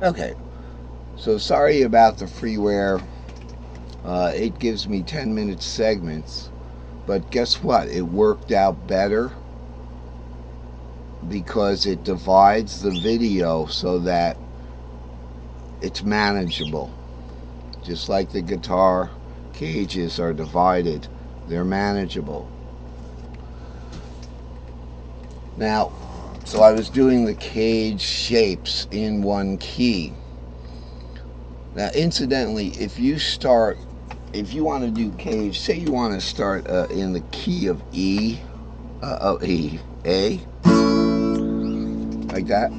Okay, so sorry about the freeware. It gives me 10-minute segments, but guess what? It worked out better because it divides the video so that it's manageable. Just like the guitar cages are divided, they're manageable. Now, so I was doing the cage shapes in one key. Now, incidentally, if you want to do cage, say you want to start in the key of A, like that,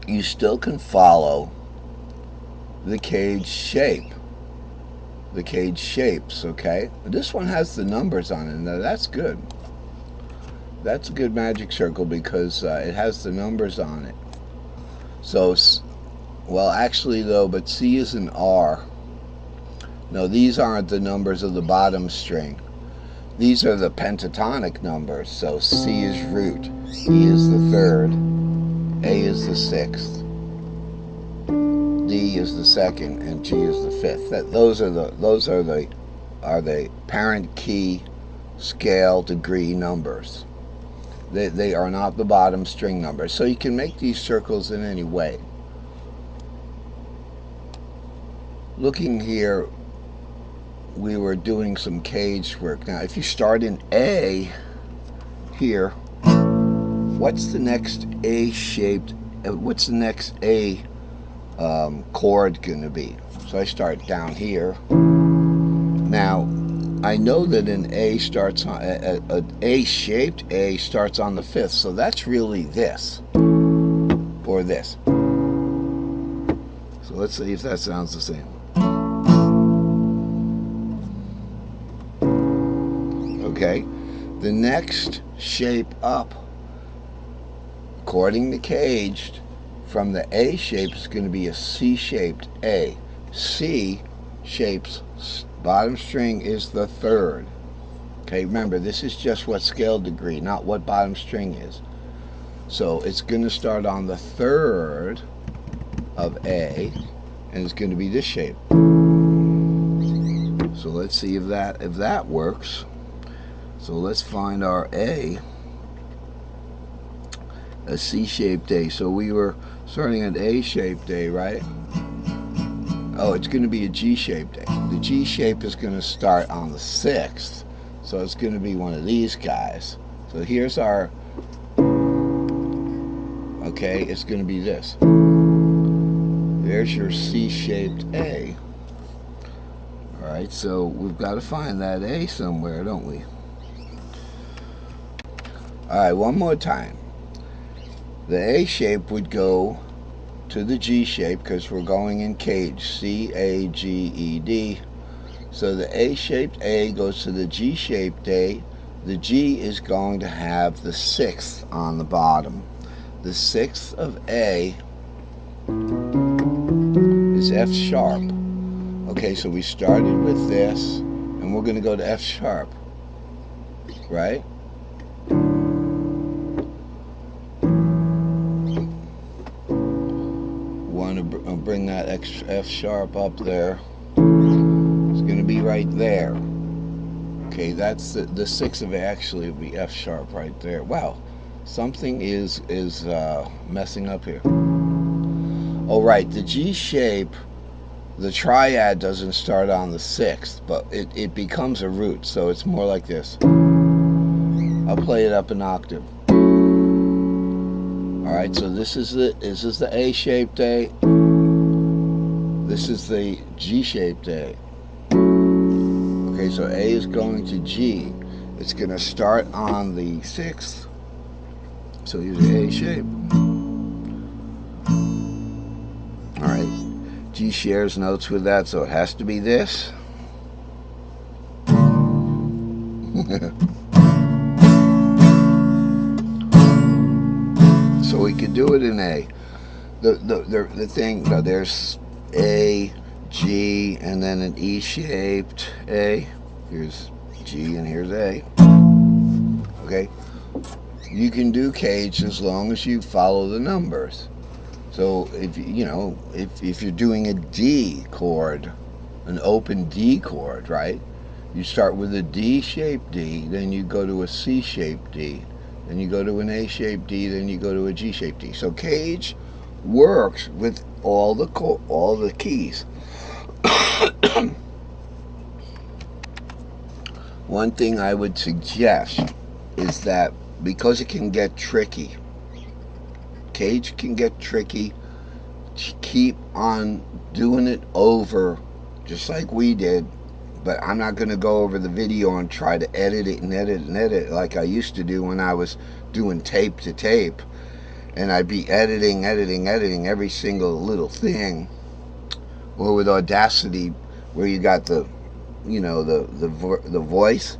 you still can follow the cage shape, the cage shapes, okay? This one has the numbers on it. Now, that's good. That's a good magic circle because it has the numbers on it. So, well, actually, though, but C is an R. No, these aren't the numbers of the bottom string. These are the pentatonic numbers. So C is root, E is the third, A is the sixth, D is the second, and G is the fifth. Those are the parent key scale degree numbers. They are not the bottom string numbers. So you can make these circles in any way. Looking here, we were doing some cage work. Now, if you start in A here, what's the next A-shaped, what's the next A chord going to be? So I start down here. Now, I know that an A starts on, an A-shaped A starts on the fifth, so that's really this, or this. So let's see if that sounds the same. Okay, the next shape up, according to Caged, from the A shape is going to be a C-shaped A. C shapes bottom string is the third. Okay, remember, this is just what scale degree, not what bottom string is. So it's going to start on the third of A, and it's going to be this shape. So let's see if that works. So let's find our A, a C-shaped A. So we were starting at A-shaped A, right? Oh, it's going to be a G-shaped A. The G shape is going to start on the sixth, so it's going to be one of these guys. So here's our, okay, it's going to be this. There's your C-shaped A. Alright, so we've got to find that A somewhere, don't we? Alright, one more time. The A shape would go to the G shape because we're going in Cage, C-A-G-E-D. So the A-shaped A goes to the G-shaped A. The G is going to have the sixth on the bottom. The sixth of A is F sharp. Okay, so we started with this, and we're going to go to F sharp, right? Want to bring that F sharp up there. It's going to be right there. Okay, that's the sixth of A actually would be F sharp right there. Wow, something is messing up here. Oh, right, the G shape, the triad doesn't start on the sixth, but it becomes a root, so it's more like this. I'll play it up an octave. Alright, so this is the A-shaped A. This is the G-shaped A. Okay, so A is going to G. It's going to start on the sixth. So here's the A shape. Alright, G shares notes with that, so it has to be this. So we could do it in A. The thing, there's A, G, and then an E-shaped A. Here's G and here's A. Okay? You can do Cage as long as you follow the numbers. So if you're doing a D chord, an open D chord, right? You start with a D-shaped D, then you go to a C-shaped D, then you go to an A-shaped D, then you go to a G-shaped D. So Cage works with all the keys. One thing I would suggest is that because it can get tricky, Cage can get tricky, keep on doing it over just like we did. But I'm not going to go over the video and try to edit it and edit and edit like I used to do when I was doing tape to tape. And I'd be editing every single little thing. Or with Audacity, where you got the voice,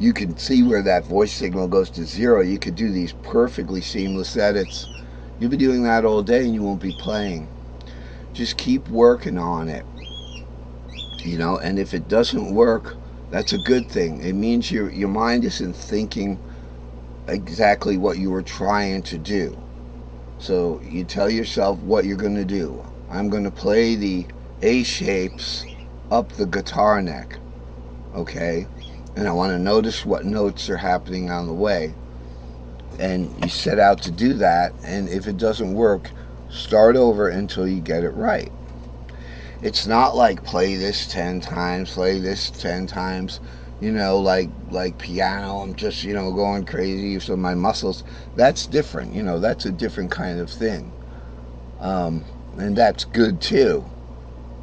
you can see where that voice signal goes to 0. You could do these perfectly seamless edits. You'll be doing that all day and you won't be playing. Just keep working on it. And if it doesn't work, that's a good thing. It means your mind isn't thinking exactly what you were trying to do. So you tell yourself what you're going to do. I'm going to play the A shapes up the guitar neck, okay? And I want to notice what notes are happening on the way. And you set out to do that, and if it doesn't work, start over until you get it right. It's not like play this 10 times, play this 10 times, like piano. I'm just, going crazy. So my muscles, that's different. That's a different kind of thing. And that's good too,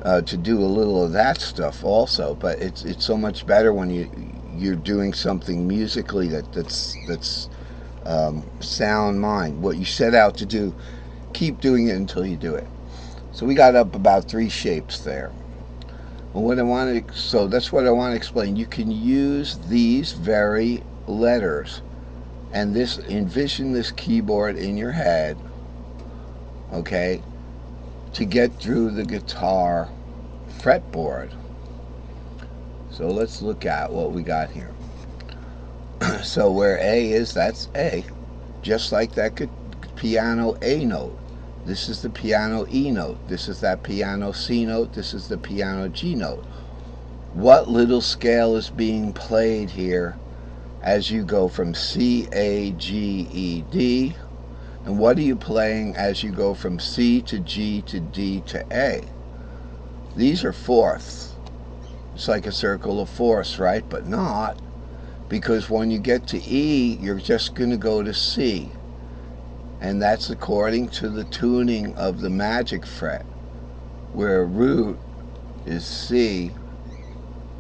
to do a little of that stuff also. But it's so much better when you're doing something musically that's sound mind. What you set out to do, keep doing it until you do it. So we got up about 3 shapes there. So that's what I want to explain. You can use these very letters and envision this keyboard in your head, okay, to get through the guitar fretboard. So let's look at what we got here. So where A is, that's A, just like that piano A note. This is the piano E note. This is that piano C note. This is the piano G note. What little scale is being played here as you go from C, A, G, E, D? And what are you playing as you go from C to G to D to A? These are fourths. It's like a circle of fourths, right? But not, because when you get to E, you're just going to go to C. And that's according to the tuning of the magic fret, where root is C,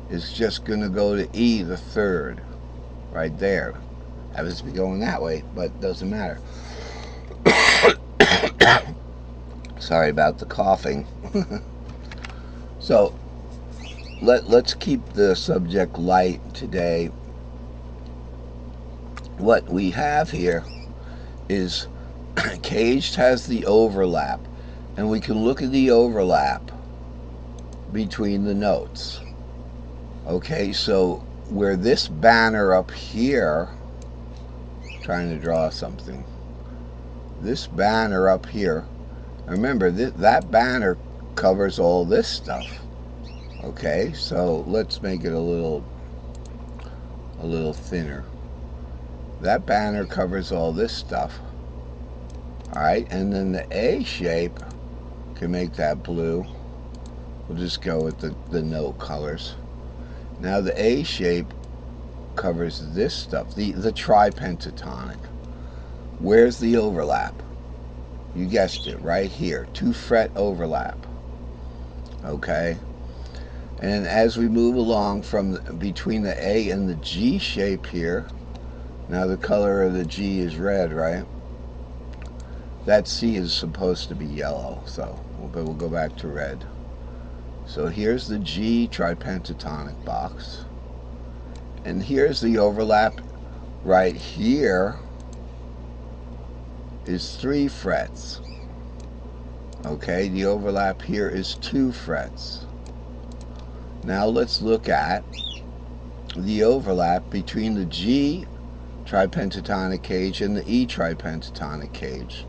is just going to go to E the third, right there. I was going that way, but it doesn't matter. Sorry about the coughing. So let's keep the subject light today. What we have here is Caged has the overlap, and we can look at the overlap between the notes. Okay, so where this banner up here, trying to draw something, this banner up here, remember that banner covers all this stuff. Okay, so let's make it a little thinner. That banner covers all this stuff. Alright, and then the A shape can make that blue. We'll just go with the note colors. Now the A shape covers this stuff, the tripentatonic. Where's the overlap? You guessed it, right here. 2 fret overlap. Okay? And as we move along from between the A and the G shape here, now the color of the G is red, right? That C is supposed to be yellow, but we'll go back to red. So here's the G tripentatonic box. And here's the overlap. Right here is 3 frets. Okay, the overlap here is 2 frets. Now let's look at the overlap between the G tripentatonic cage and the E tripentatonic cage.